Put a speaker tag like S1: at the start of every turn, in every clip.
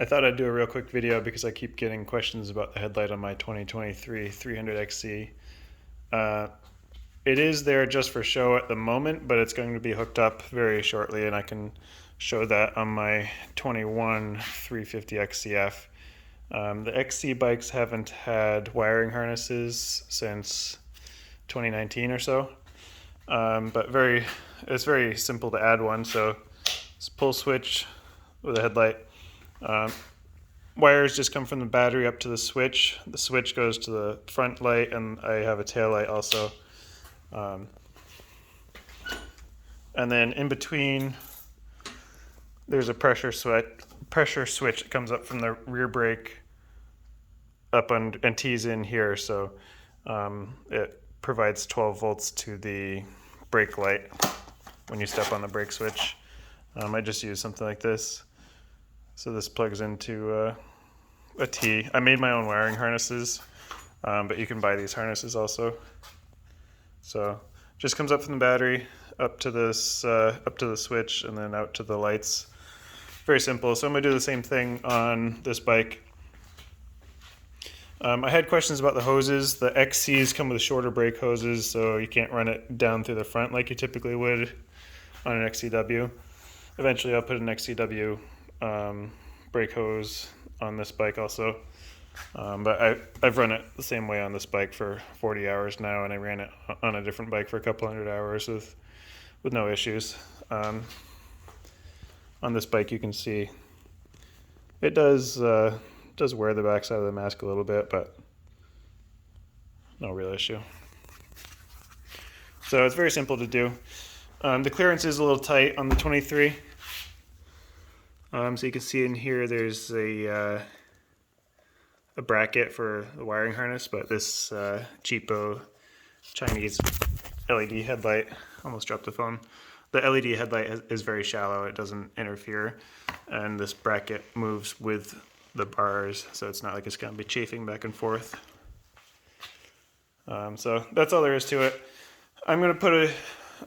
S1: I thought I'd do a real quick video because I keep getting questions about the headlight on my 2023 300XC. It is there just for show at the moment, but it's going to be hooked up very shortly, and I can show that on my 21 350XCF. The XC bikes haven't had wiring harnesses since 2019 or so, but it's very simple to add one. So it's pull switch with a headlight. Wires just come from the battery up to the switch. The switch goes to the front light, and I have a tail light also. And then in between, there's a pressure switch that comes up from the rear brake up and tees in here. So it provides 12 volts to the brake light when you step on the brake switch. I just use something like this. So this plugs into a T. I made my own wiring harnesses, but you can buy these harnesses also. So just comes up from the battery up to this up to the switch and then out to the lights. Very simple. So I'm gonna do the same thing on this bike. I had questions about the hoses. The XCs come with shorter brake hoses, so you can't run it down through the front like you typically would on an XCW. Eventually I'll put an XCW brake hose on this bike also. But I've run it the same way on this bike for 40 hours now, and I ran it on a different bike for a couple hundred hours with no issues. On this bike you can see it does wear the backside of the mask a little bit, but no real issue. So it's very simple to do. The clearance is a little tight on the 23. So you can see in here there's a bracket for the wiring harness, but this cheapo Chinese LED headlight, almost dropped the phone. The LED headlight is very shallow, it doesn't interfere, and this bracket moves with the bars, so it's not like it's going to be chafing back and forth. So that's all there is to it. I'm going to put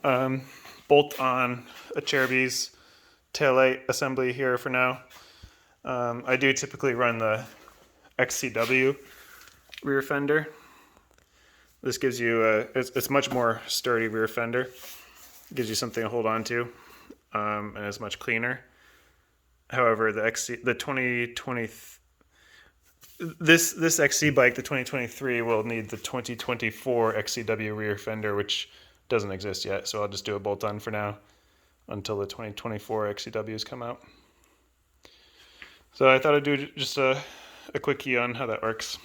S1: a bolt on a Cherubies taillight assembly here for now. I do typically run the XCW rear fender. This gives you it's much more sturdy rear fender. It gives you something to hold on to, and it's much cleaner. However, the 2020 this XC bike, the 2023, will need the 2024 XCW rear fender, which doesn't exist yet. So I'll just do a bolt on for now until the 2024 XCWs come out. So I thought I'd do just a quickie on how that works.